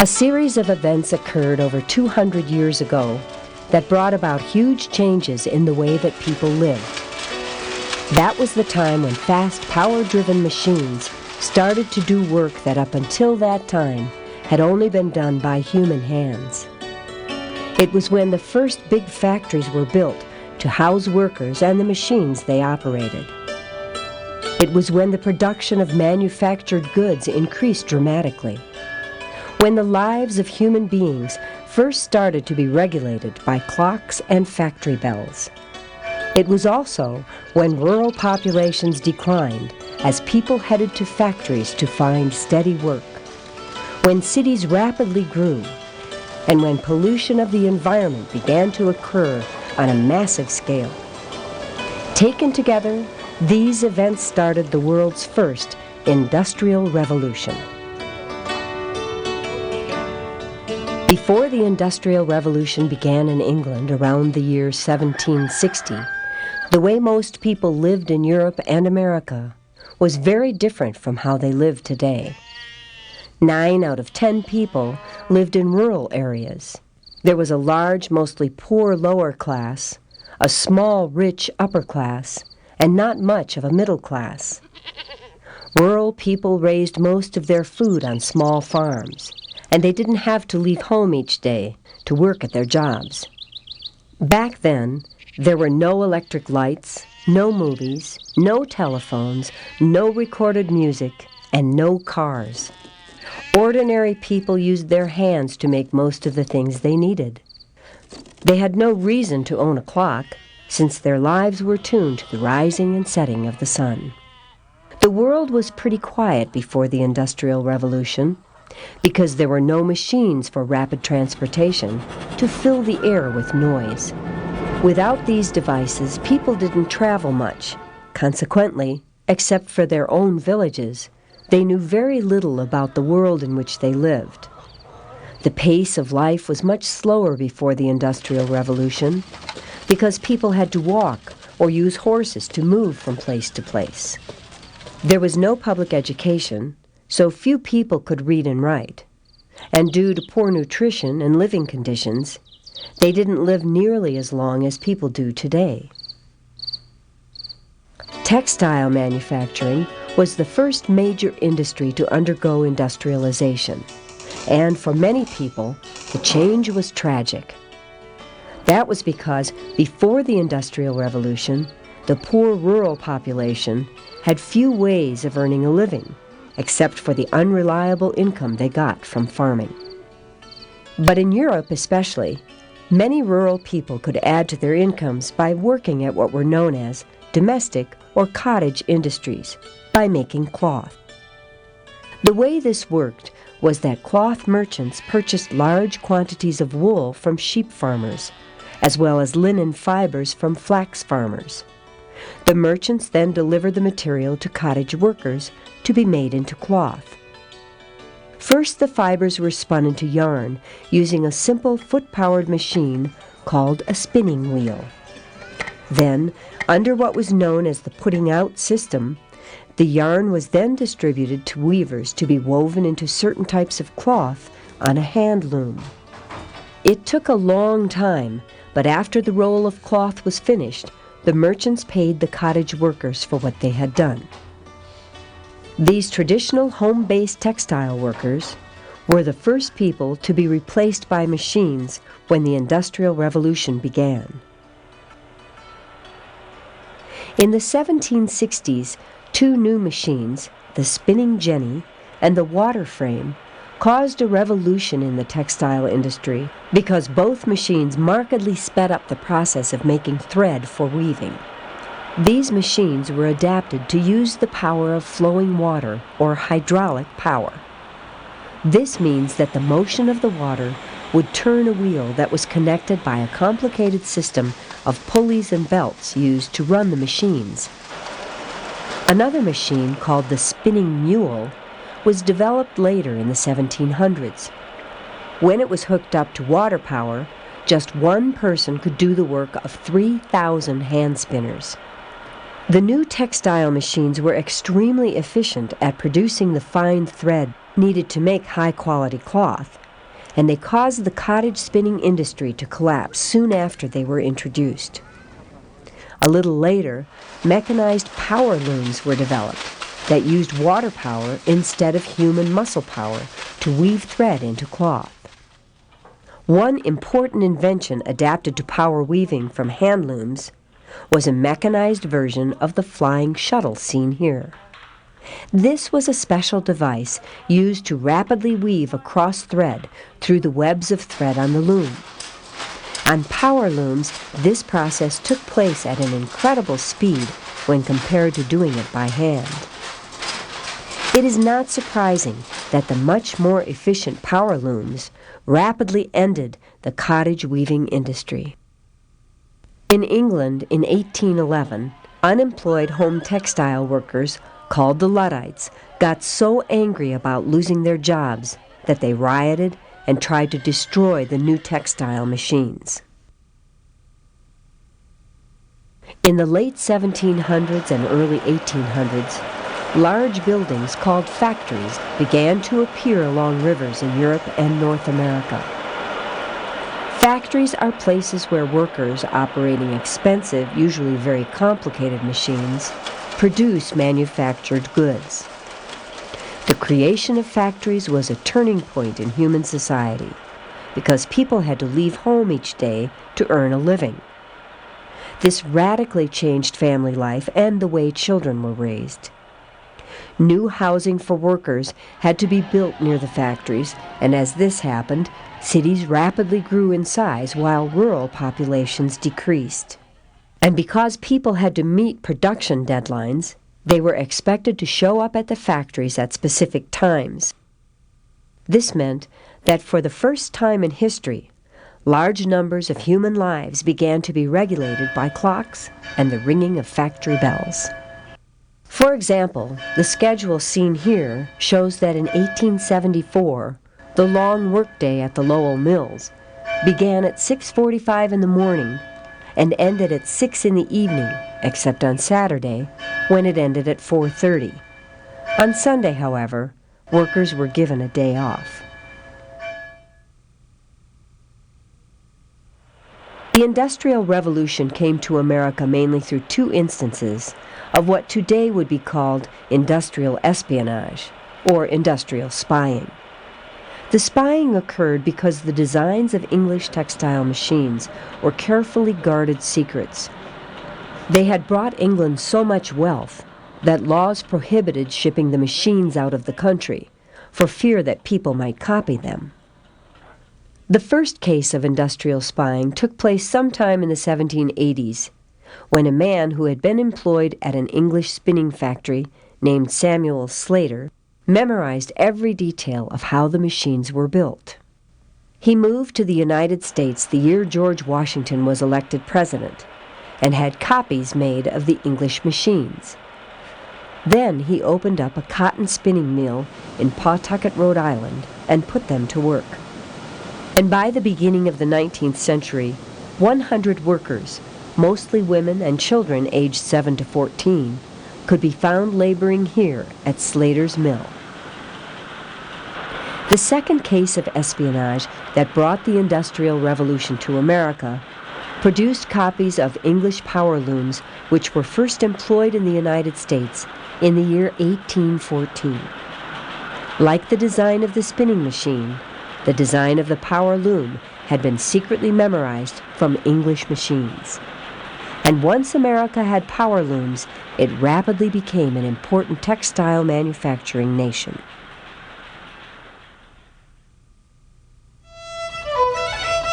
A series of events occurred over 200 years ago that brought about huge changes in the way that people lived. That was the time when fast, power-driven machines started to do work that up until that time had only been done by human hands. It was when the first big factories were built to house workers and the machines they operated. It was when the production of manufactured goods increased dramatically. When the lives of human beings first started to be regulated by clocks and factory bells. It was also when rural populations declined as people headed to factories to find steady work. When cities rapidly grew, and when pollution of the environment began to occur on a massive scale. Taken together, these events started the world's first industrial revolution. Before the Industrial Revolution began in England around the year 1760, the way most people lived in Europe and America was very different from how they live today. 9 out of 10 people lived in rural areas. There was a large, mostly poor lower class, a small, rich upper class, and not much of a middle class. Rural people raised most of their food on small farms, and they didn't have to leave home each day to work at their jobs. Back then, there were no electric lights, no movies, no telephones, no recorded music, and no cars. Ordinary people used their hands to make most of the things they needed. They had no reason to own a clock, since their lives were tuned to the rising and setting of the sun. The world was pretty quiet before the Industrial Revolution, because there were no machines for rapid transportation to fill the air with noise. Without these devices, people didn't travel much. Consequently, except for their own villages, they knew very little about the world in which they lived. The pace of life was much slower before the Industrial Revolution because people had to walk or use horses to move from place to place. There was no public education, so few people could read and write. And due to poor nutrition and living conditions, they didn't live nearly as long as people do today. Textile manufacturing was the first major industry to undergo industrialization, and for many people, the change was tragic. That was because before the Industrial Revolution, the poor rural population had few ways of earning a living, except for the unreliable income they got from farming. But in Europe especially, many rural people could add to their incomes by working at what were known as domestic or cottage industries, by making cloth. The way this worked was that cloth merchants purchased large quantities of wool from sheep farmers, as well as linen fibers from flax farmers. The merchants then delivered the material to cottage workers to be made into cloth. First, the fibers were spun into yarn using a simple foot-powered machine called a spinning wheel. Then, under what was known as the putting-out system, the yarn was then distributed to weavers to be woven into certain types of cloth on a hand loom. It took a long time, but after the roll of cloth was finished, the merchants paid the cottage workers for what they had done. These traditional home-based textile workers were the first people to be replaced by machines when the Industrial Revolution began. In the 1760s, 2 new machines, the spinning jenny and the water frame, caused a revolution in the textile industry because both machines markedly sped up the process of making thread for weaving. These machines were adapted to use the power of flowing water, or hydraulic power. This means that the motion of the water would turn a wheel that was connected by a complicated system of pulleys and belts used to run the machines. Another machine, called the spinning mule, was developed later in the 1700s. When it was hooked up to water power, just one person could do the work of 3,000 hand spinners. The new textile machines were extremely efficient at producing the fine thread needed to make high-quality cloth, and they caused the cottage spinning industry to collapse soon after they were introduced. A little later, mechanized power looms were developed that used water power instead of human muscle power to weave thread into cloth. One important invention adapted to power weaving from hand looms was a mechanized version of the flying shuttle seen here. This was a special device used to rapidly weave a cross thread through the webs of thread on the loom. On power looms, this process took place at an incredible speed when compared to doing it by hand. It is not surprising that the much more efficient power looms rapidly ended the cottage weaving industry. In England in 1811, unemployed home textile workers called the Luddites got so angry about losing their jobs that they rioted and tried to destroy the new textile machines. In the late 1700s and early 1800s, large buildings called factories began to appear along rivers in Europe and North America. Factories are places where workers operating expensive, usually very complicated machines produce manufactured goods. The creation of factories was a turning point in human society because people had to leave home each day to earn a living. This radically changed family life and the way children were raised. New housing for workers had to be built near the factories, and as this happened, cities rapidly grew in size while rural populations decreased. And because people had to meet production deadlines, they were expected to show up at the factories at specific times. This meant that for the first time in history, large numbers of human lives began to be regulated by clocks and the ringing of factory bells. For example, the schedule seen here shows that in 1874, the long workday at the Lowell Mills began at 6:45 in the morning and ended at 6 in the evening, except on Saturday, when it ended at 4:30. On Sunday, however, workers were given a day off. The Industrial Revolution came to America mainly through two instances of what today would be called industrial espionage, or industrial spying. The spying occurred because the designs of English textile machines were carefully guarded secrets. They had brought England so much wealth that laws prohibited shipping the machines out of the country for fear that people might copy them. The first case of industrial spying took place sometime in the 1780s, when a man who had been employed at an English spinning factory named Samuel Slater memorized every detail of how the machines were built. He moved to the United States the year George Washington was elected president and had copies made of the English machines. Then he opened up a cotton spinning mill in Pawtucket, Rhode Island, and put them to work. And by the beginning of the 19th century, 100 workers, mostly women and children aged 7 to 14, could be found laboring here at Slater's mill. The second case of espionage that brought the Industrial Revolution to America produced copies of English power looms which were first employed in the United States in the year 1814. Like the design of the spinning machine, the design of the power loom had been secretly memorized from English machines. And once America had power looms, it rapidly became an important textile manufacturing nation.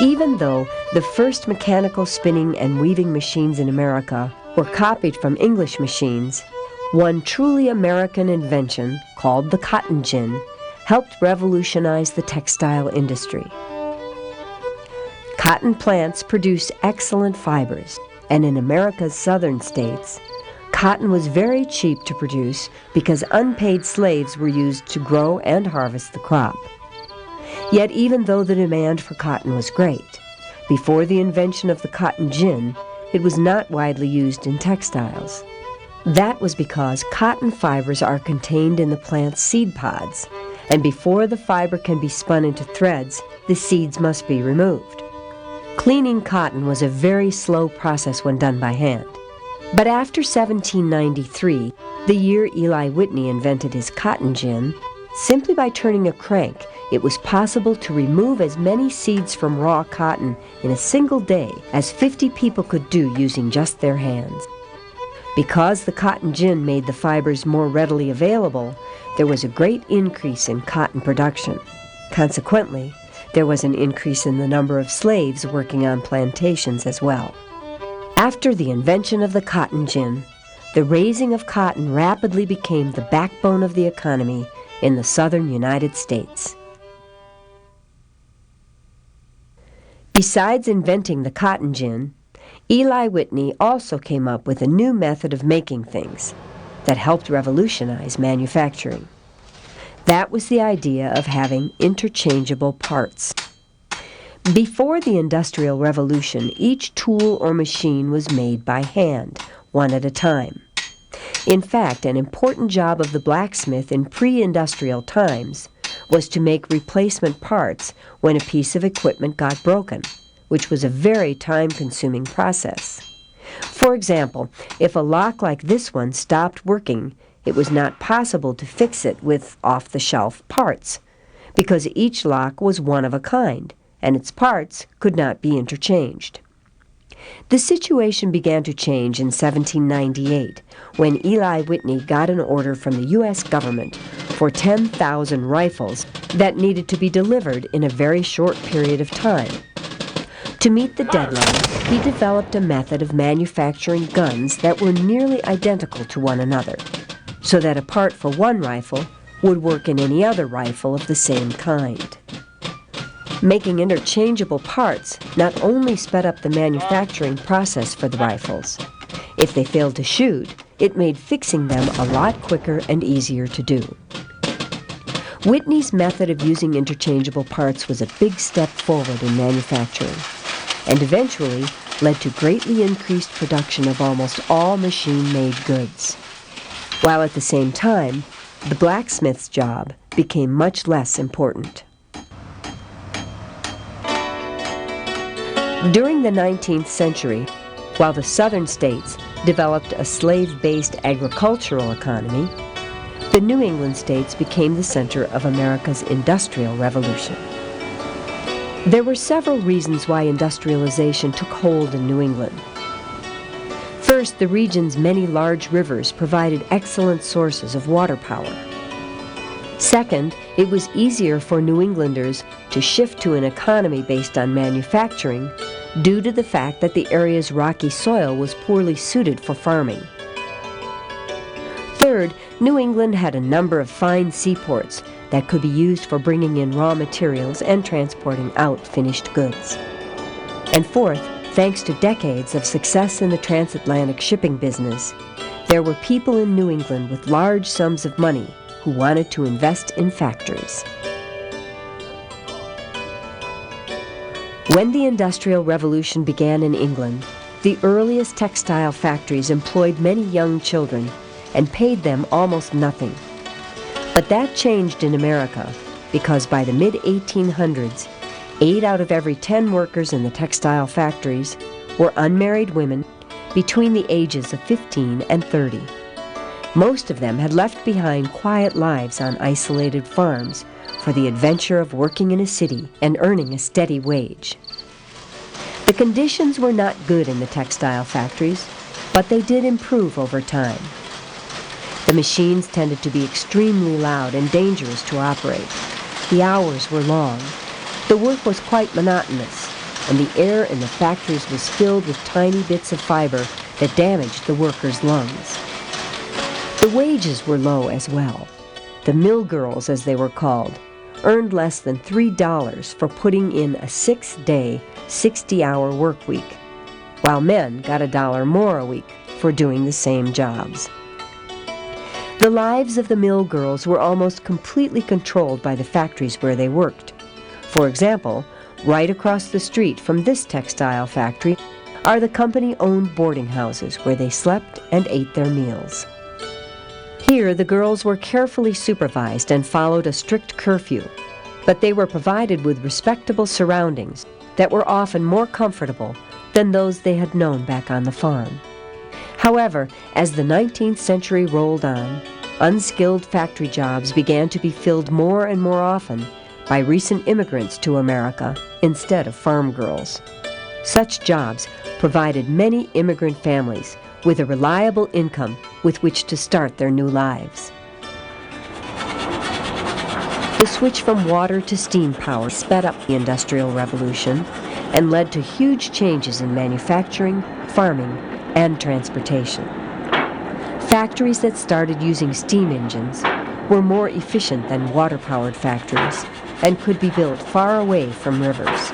Even though the first mechanical spinning and weaving machines in America were copied from English machines, one truly American invention, called the cotton gin, helped revolutionize the textile industry. Cotton plants produce excellent fibers, and in America's southern states, cotton was very cheap to produce because unpaid slaves were used to grow and harvest the crop. Yet even though the demand for cotton was great, before the invention of the cotton gin, it was not widely used in textiles. That was because cotton fibers are contained in the plant's seed pods, and before the fiber can be spun into threads, the seeds must be removed. Cleaning cotton was a very slow process when done by hand. But after 1793, the year Eli Whitney invented his cotton gin, simply by turning a crank, it was possible to remove as many seeds from raw cotton in a single day as 50 people could do using just their hands. Because the cotton gin made the fibers more readily available, there was a great increase in cotton production. Consequently, there was an increase in the number of slaves working on plantations as well. After the invention of the cotton gin, the raising of cotton rapidly became the backbone of the economy in the southern United States. Besides inventing the cotton gin, Eli Whitney also came up with a new method of making things that helped revolutionize manufacturing. That was the idea of having interchangeable parts. Before the Industrial Revolution, each tool or machine was made by hand, one at a time. In fact, an important job of the blacksmith in pre-industrial times was to make replacement parts when a piece of equipment got broken, which was a very time-consuming process. For example, if a lock like this one stopped working, it was not possible to fix it with off-the-shelf parts, because each lock was one of a kind, and its parts could not be interchanged. The situation began to change in 1798 when Eli Whitney got an order from the U.S. government for 10,000 rifles that needed to be delivered in a very short period of time. To meet the deadline, he developed a method of manufacturing guns that were nearly identical to one another, so that a part for one rifle would work in any other rifle of the same kind. Making interchangeable parts not only sped up the manufacturing process for the rifles. If they failed to shoot, it made fixing them a lot quicker and easier to do. Whitney's method of using interchangeable parts was a big step forward in manufacturing, and eventually led to greatly increased production of almost all machine-made goods. While at the same time, the blacksmith's job became much less important. During the 19th century, while the southern states developed a slave-based agricultural economy, the New England states became the center of America's Industrial Revolution. There were several reasons why industrialization took hold in New England. First, the region's many large rivers provided excellent sources of water power. Second, it was easier for New Englanders to shift to an economy based on manufacturing due to the fact that the area's rocky soil was poorly suited for farming. Third, New England had a number of fine seaports that could be used for bringing in raw materials and transporting out finished goods. And fourth, thanks to decades of success in the transatlantic shipping business, there were people in New England with large sums of money who wanted to invest in factories. When the Industrial Revolution began in England, the earliest textile factories employed many young children and paid them almost nothing. But that changed in America because by the mid-1800s, 8 out of every 10 workers in the textile factories were unmarried women between the ages of 15 and 30. Most of them had left behind quiet lives on isolated farms for the adventure of working in a city and earning a steady wage. The conditions were not good in the textile factories, but they did improve over time. The machines tended to be extremely loud and dangerous to operate. The hours were long. The work was quite monotonous, and the air in the factories was filled with tiny bits of fiber that damaged the workers' lungs. The wages were low as well. The mill girls, as they were called, earned less than $3 for putting in a 6-day, 60-hour work week, while men got $1 more a week for doing the same jobs. The lives of the mill girls were almost completely controlled by the factories where they worked. For example, right across the street from this textile factory are the company-owned boarding houses where they slept and ate their meals. Here, the girls were carefully supervised and followed a strict curfew, but they were provided with respectable surroundings that were often more comfortable than those they had known back on the farm. However, as the 19th century rolled on, unskilled factory jobs began to be filled more and more often by recent immigrants to America instead of farm girls. Such jobs provided many immigrant families with a reliable income with which to start their new lives. The switch from water to steam power sped up the Industrial Revolution and led to huge changes in manufacturing, farming, and transportation. Factories that started using steam engines were more efficient than water-powered factories and could be built far away from rivers.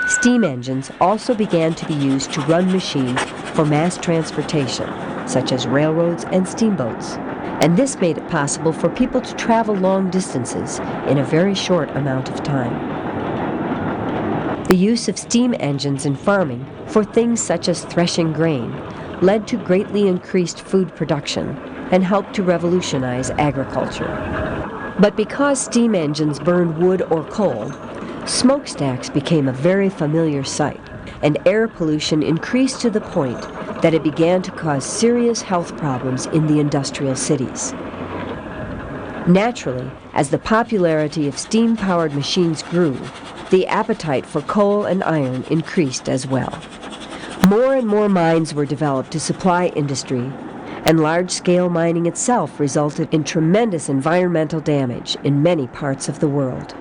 Steam engines also began to be used to run machines for mass transportation, such as railroads and steamboats, and this made it possible for people to travel long distances in a very short amount of time. The use of steam engines in farming for things such as threshing grain led to greatly increased food production and helped to revolutionize agriculture. But because steam engines burned wood or coal, smokestacks became a very familiar sight, and air pollution increased to the point that it began to cause serious health problems in the industrial cities. Naturally, as the popularity of steam-powered machines grew, the appetite for coal and iron increased as well. More and more mines were developed to supply industry, and large-scale mining itself resulted in tremendous environmental damage in many parts of the world.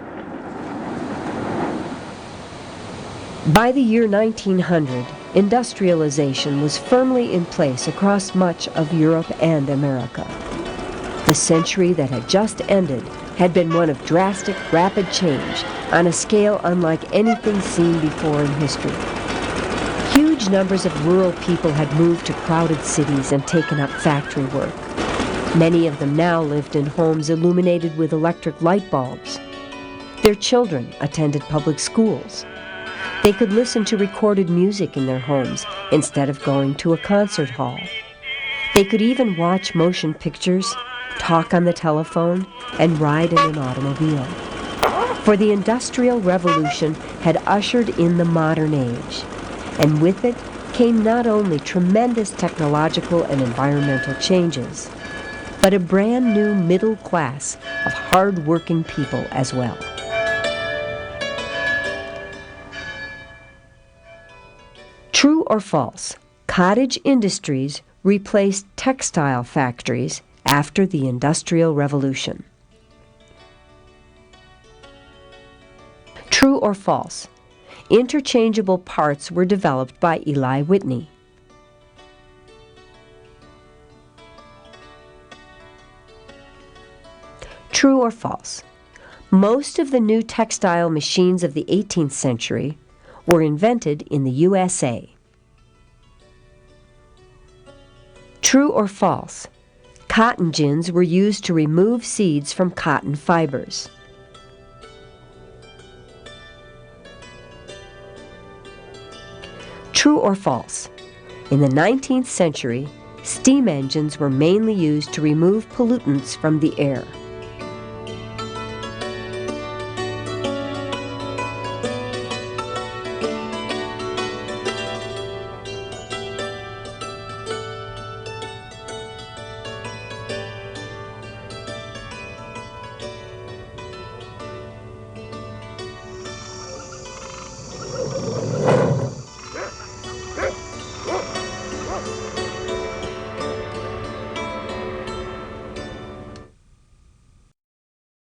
By the year 1900, industrialization was firmly in place across much of Europe and America. The century that had just ended had been one of drastic, rapid change on a scale unlike anything seen before in history. Huge numbers of rural people had moved to crowded cities and taken up factory work. Many of them now lived in homes illuminated with electric light bulbs. Their children attended public schools. They could listen to recorded music in their homes instead of going to a concert hall. They could even watch motion pictures, talk on the telephone, and ride in an automobile. For the Industrial Revolution had ushered in the modern age, and with it came not only tremendous technological and environmental changes, but a brand new middle class of hard-working people as well. True or false, cottage industries replaced textile factories after the Industrial Revolution. True or false, interchangeable parts were developed by Eli Whitney. True or false, most of the new textile machines of the 18th century were invented in the USA. True or false, cotton gins were used to remove seeds from cotton fibers. True or false, in the 19th century, steam engines were mainly used to remove pollutants from the air.